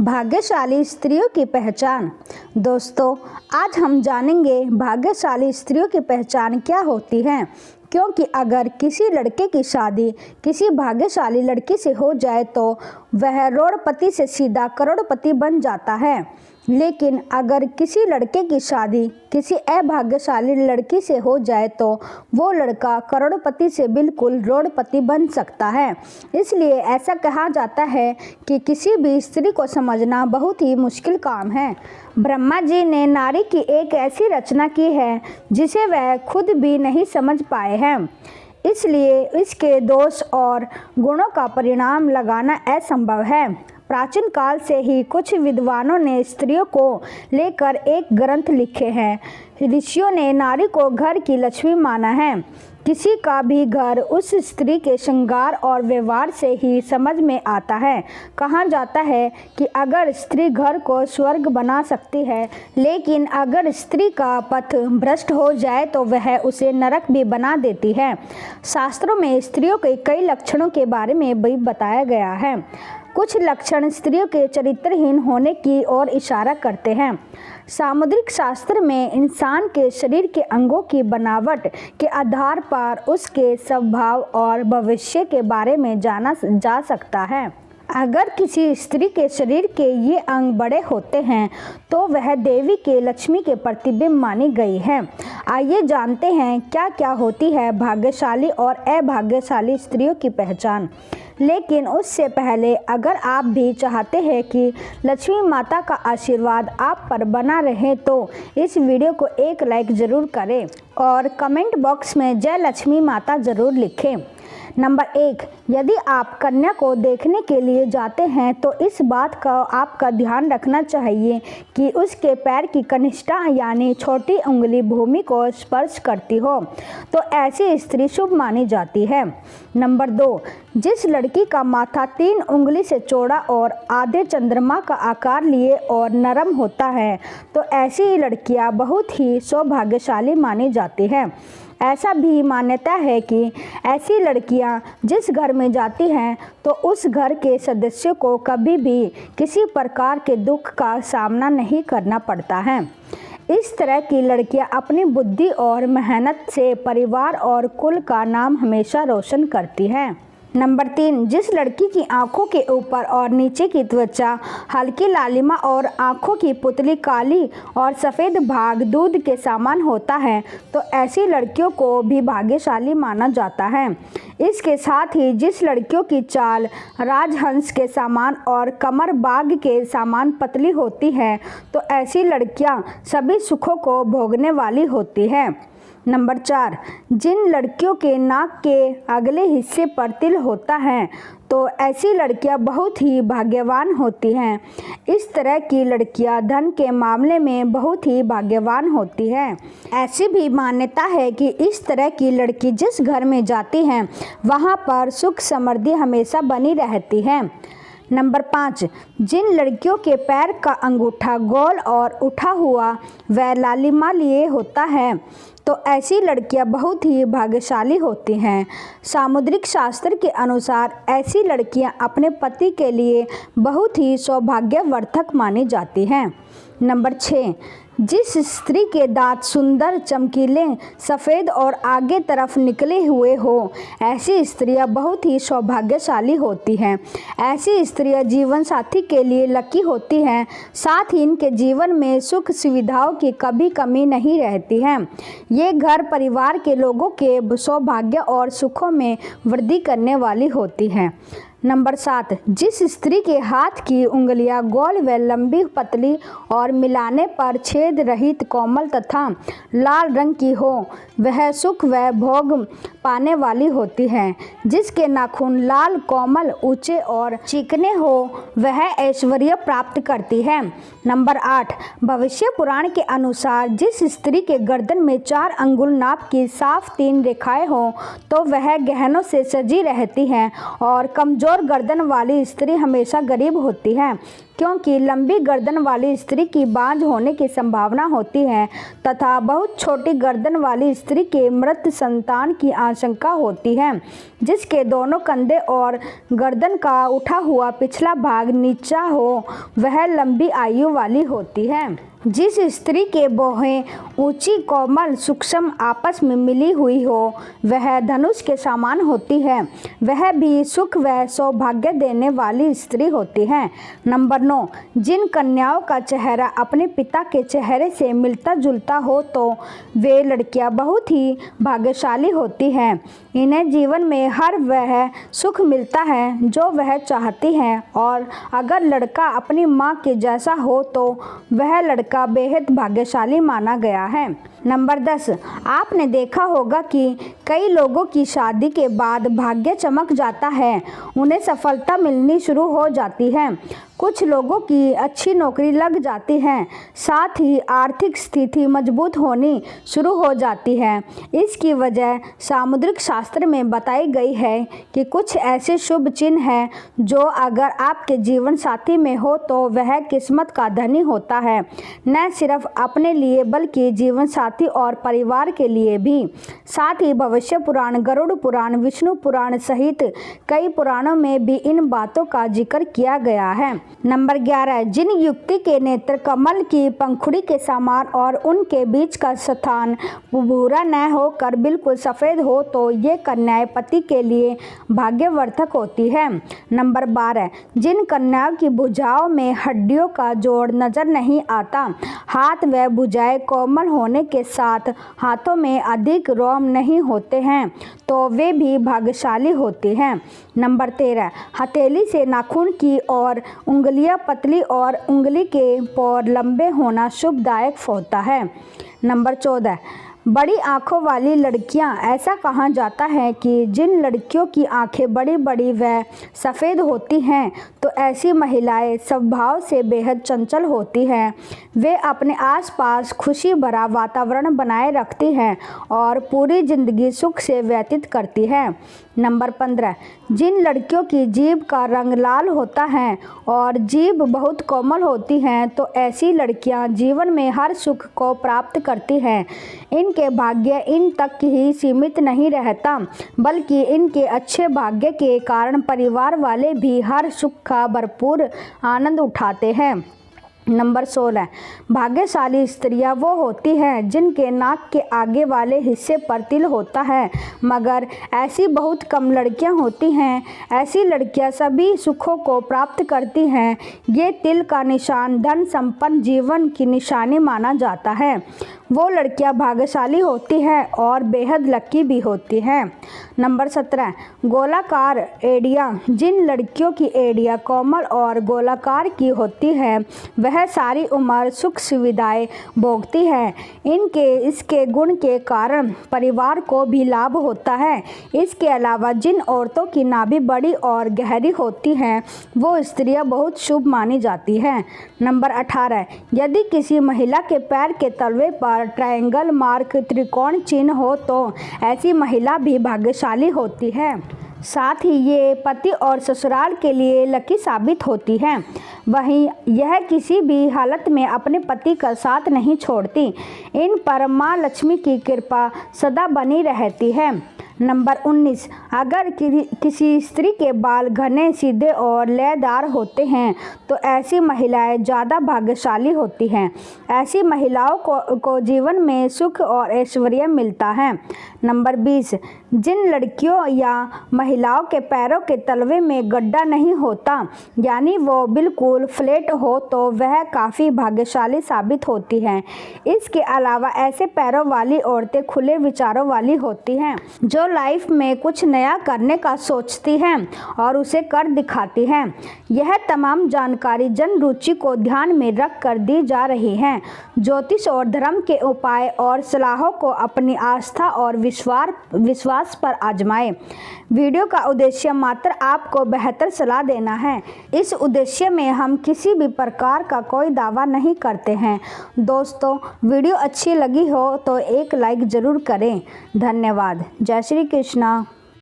भाग्यशाली स्त्रियों की पहचान। दोस्तों, आज हम जानेंगे भाग्यशाली स्त्रियों की पहचान क्या होती है, क्योंकि अगर किसी लड़के की शादी किसी भाग्यशाली लड़की से हो जाए तो वह करोड़पति से सीधा करोड़पति बन जाता है। लेकिन अगर किसी लड़के की शादी किसी अभाग्यशाली लड़की से हो जाए तो वो लड़का करोड़पति से बिल्कुल रोड़पति बन सकता है। इसलिए ऐसा कहा जाता है कि किसी भी स्त्री को समझना बहुत ही मुश्किल काम है। ब्रह्मा जी ने नारी की एक ऐसी रचना की है जिसे वह खुद भी नहीं समझ पाए हैं, इसलिए इसके दोष और गुणों का परिणाम लगाना असंभव है। प्राचीन काल से ही कुछ विद्वानों ने स्त्रियों को लेकर एक ग्रंथ लिखे हैं। ऋषियों ने नारी को घर की लक्ष्मी माना है। किसी का भी घर उस स्त्री के श्रृंगार और व्यवहार से ही समझ में आता है। कहा जाता है कि अगर स्त्री घर को स्वर्ग बना सकती है, लेकिन अगर स्त्री का पथ भ्रष्ट हो जाए तो वह उसे नरक भी बना देती है। शास्त्रों में स्त्रियों के कई लक्षणों के बारे में भी बताया गया है। कुछ लक्षण स्त्रियों के चरित्रहीन होने की ओर इशारा करते हैं। सामुद्रिक शास्त्र में इंसान के शरीर के अंगों की बनावट के आधार पर उसके स्वभाव और भविष्य के बारे में जाना जा सकता है। अगर किसी स्त्री के शरीर के ये अंग बड़े होते हैं तो वह देवी के लक्ष्मी के प्रतिबिंब मानी गई है। आइए जानते हैं क्या क्या होती है भाग्यशाली और अभाग्यशाली स्त्रियों की पहचान। लेकिन उससे पहले अगर आप भी चाहते हैं कि लक्ष्मी माता का आशीर्वाद आप पर बना रहे तो इस वीडियो को एक लाइक ज़रूर करें और कमेंट बॉक्स में जय लक्ष्मी माता ज़रूर लिखें। नंबर 1, यदि आप कन्या को देखने के लिए जाते हैं तो इस बात का आपका ध्यान रखना चाहिए कि उसके पैर की कनिष्ठा यानी छोटी उंगली भूमि को स्पर्श करती हो तो ऐसी स्त्री शुभ मानी जाती है। नंबर 2, जिस लड़की का माथा 3 उंगली से चौड़ा और आधे चंद्रमा का आकार लिए और नरम होता है तो ऐसी लड़कियां बहुत ही सौभाग्यशाली मानी जाती हैं। ऐसा भी मान्यता है कि ऐसी लड़कियां जिस घर में जाती हैं तो उस घर के सदस्यों को कभी भी किसी प्रकार के दुख का सामना नहीं करना पड़ता है। इस तरह की लड़कियां अपनी बुद्धि और मेहनत से परिवार और कुल का नाम हमेशा रोशन करती हैं। नंबर 3, जिस लड़की की आंखों के ऊपर और नीचे की त्वचा हल्की लालिमा और आंखों की पुतली काली और सफ़ेद भाग दूध के समान होता है तो ऐसी लड़कियों को भी भाग्यशाली माना जाता है। इसके साथ ही जिस लड़कियों की चाल राजहंस के समान और कमर बाघ के समान पतली होती है तो ऐसी लड़कियां सभी सुखों को भोगने वाली होती हैं। नंबर 4, जिन लड़कियों के नाक के अगले हिस्से पर तिल होता है तो ऐसी लड़कियां बहुत ही भाग्यवान होती हैं। इस तरह की लड़कियां धन के मामले में बहुत ही भाग्यवान होती हैं। ऐसी भी मान्यता है कि इस तरह की लड़की जिस घर में जाती है वहां पर सुख समृद्धि हमेशा बनी रहती है। नंबर 5, जिन लड़कियों के पैर का अंगूठा गोल और उठा हुआ व लालिमा लिए होता है तो ऐसी लड़कियां बहुत ही भाग्यशाली होती हैं। सामुद्रिक शास्त्र के अनुसार ऐसी लड़कियां अपने पति के लिए बहुत ही सौभाग्यवर्धक मानी जाती हैं। नंबर 6, जिस स्त्री के दांत सुंदर चमकीले सफ़ेद और आगे तरफ निकले हुए हो ऐसी स्त्रियां बहुत ही सौभाग्यशाली होती हैं। ऐसी स्त्रियां जीवन साथी के लिए लकी होती हैं, साथ ही इनके जीवन में सुख सुविधाओं की कभी कमी नहीं रहती है। ये घर परिवार के लोगों के सौभाग्य और सुखों में वृद्धि करने वाली होती हैं। नंबर 7, जिस स्त्री के हाथ की उंगलियां गोल व लंबी पतली और मिलाने पर छेद रहित कोमल तथा लाल रंग की हो वह सुख व भोग पाने वाली होती है। जिसके नाखून लाल कोमल ऊंचे और चिकने हो वह ऐश्वर्य प्राप्त करती है। नंबर 8, भविष्य पुराण के अनुसार जिस स्त्री के गर्दन में 4 अंगुल नाप की साफ 3 रेखाएं हो तो वह गहनों से सजी रहती हैं और कमजोर कमज़ोर गर्दन वाली स्त्री हमेशा गरीब होती है, क्योंकि लंबी गर्दन वाली स्त्री की बांझ होने की संभावना होती है तथा बहुत छोटी गर्दन वाली स्त्री के मृत संतान की आशंका होती है, जिसके दोनों कंधे और गर्दन का उठा हुआ पिछला भाग नीचा हो, वह लंबी आयु वाली होती है। जिस स्त्री के बाहें ऊंची, कोमल, सूक्ष्म, आपस में मिली हुई हो, वह धनुष के समान होती है। वह भी सुख व सौभाग्य देने वाली स्त्री होती है। नंबर 9, जिन कन्याओं का चेहरा अपने पिता के चेहरे से मिलता जुलता हो तो वे लड़कियां बहुत ही भाग्यशाली होती हैं। इन्हें जीवन में हर वह सुख मिलता है जो वह चाहती हैं, और अगर लड़का अपनी माँ के जैसा हो तो वह लड़का बेहद भाग्यशाली माना गया है। नंबर 10, आपने देखा होगा कि कई लोगों की शादी के बाद भाग्य चमक जाता है, उन्हें सफलता मिलनी शुरू हो जाती है, कुछ लोगों की अच्छी नौकरी लग जाती है, साथ ही आर्थिक स्थिति मजबूत होनी शुरू हो जाती है। इसकी वजह सामुद्रिक शास्त्र में बताई गई है कि कुछ ऐसे शुभ चिन्ह हैं जो अगर आपके जीवन साथी में हो तो वह किस्मत का धनी होता है, न सिर्फ अपने लिए बल्कि जीवन साथी और परिवार के लिए भी। साथ ही भविष्य पुराण, गरुड़ पुराण, विष्णु पुराण सहित कई पुराणों में भी इन बातों का जिक्र किया गया है। नंबर 11, जिन युवती के नेत्र कमल की पंखुड़ी के समान और उनके बीच का स्थान भूरा न होकर बिल्कुल सफ़ेद हो तो ये कन्याएं पति के लिए भाग्यवर्धक होती है। नंबर 12, जिन कन्याओं की भुजाओं में हड्डियों का जोड़ नजर नहीं आता, हाथ व भुजाएं कोमल होने के साथ हाथों में अधिक रोम नहीं होते हैं, तो वे भी भाग्यशाली होती हैं। नंबर 13, हथेली से नाखून की और उंगलियां पतली और उंगली के पोर लंबे होना शुभदायक होता है। नंबर 14, बड़ी आँखों वाली लड़कियां, ऐसा कहा जाता है कि जिन लड़कियों की आंखें बड़ी बड़ी व सफ़ेद होती हैं तो ऐसी महिलाएं स्वभाव से बेहद चंचल होती हैं। वे अपने आसपास खुशी भरा वातावरण बनाए रखती हैं और पूरी ज़िंदगी सुख से व्यतीत करती हैं। नंबर 15, जिन लड़कियों की जीभ का रंग लाल होता है और जीभ बहुत कोमल होती हैं तो ऐसी लड़कियां जीवन में हर सुख को प्राप्त करती हैं। इनके भाग्य इन तक ही सीमित नहीं रहता, बल्कि इनके अच्छे भाग्य के कारण परिवार वाले भी हर सुख का भरपूर आनंद उठाते हैं। नंबर 16, भाग्यशाली स्त्रियां वो होती हैं जिनके नाक के आगे वाले हिस्से पर तिल होता है, मगर ऐसी बहुत कम लड़कियां होती हैं। ऐसी लड़कियां सभी सुखों को प्राप्त करती हैं। ये तिल का निशान धन संपन्न जीवन की निशानी माना जाता है। वो लड़कियां भाग्यशाली होती हैं और बेहद लकी भी होती हैं। नंबर 17, गोलाकार एड़ियाँ, जिन लड़कियों की एड़ियाँ कोमल और गोलाकार की होती है वह सारी उम्र सुख सुविधाएं भोगती है। इसके गुण के कारण परिवार को भी लाभ होता है। इसके अलावा जिन औरतों की नाभि बड़ी और गहरी होती हैं वो स्त्रियां बहुत शुभ मानी जाती हैं। नंबर 18, यदि किसी महिला के पैर के तलवे पर ट्रायंगल मार्क, त्रिकोण चिन्ह हो तो ऐसी महिला भी भाग्यशाली होती है। साथ ही ये पति और ससुराल के लिए लकी साबित होती हैं। वहीं यह किसी भी हालत में अपने पति का साथ नहीं छोड़ती। इन पर माँ लक्ष्मी की कृपा सदा बनी रहती है। नंबर 19, अगर किसी स्त्री के बाल घने, सीधे और लयदार होते हैं तो ऐसी महिलाएं ज़्यादा भाग्यशाली होती हैं। ऐसी महिलाओं को जीवन में सुख और ऐश्वर्य मिलता है। नंबर 20, जिन लड़कियों या महिलाओं के पैरों के तलवे में गड्ढा नहीं होता, यानी वो बिल्कुल फ्लैट हो, तो वह काफ़ी भाग्यशाली साबित होती हैं। इसके अलावा ऐसे पैरों वाली औरतें खुले विचारों वाली होती हैं, जो लाइफ में कुछ नया करने का सोचती हैं और उसे कर दिखाती हैं। यह तमाम जानकारी जन रुचि को ध्यान में रख कर दी जा रही है। ज्योतिष और धर्म के उपाय और सलाहों को अपनी आस्था और विश्वास पर आजमाएं। वीडियो का उद्देश्य मात्र आपको बेहतर सलाह देना है। इस उद्देश्य में हम किसी भी प्रकार का कोई दावा नहीं करते हैं। दोस्तों, वीडियो अच्छी लगी हो तो एक लाइक ज़रूर करें। धन्यवाद। जय श्री कृष्णा।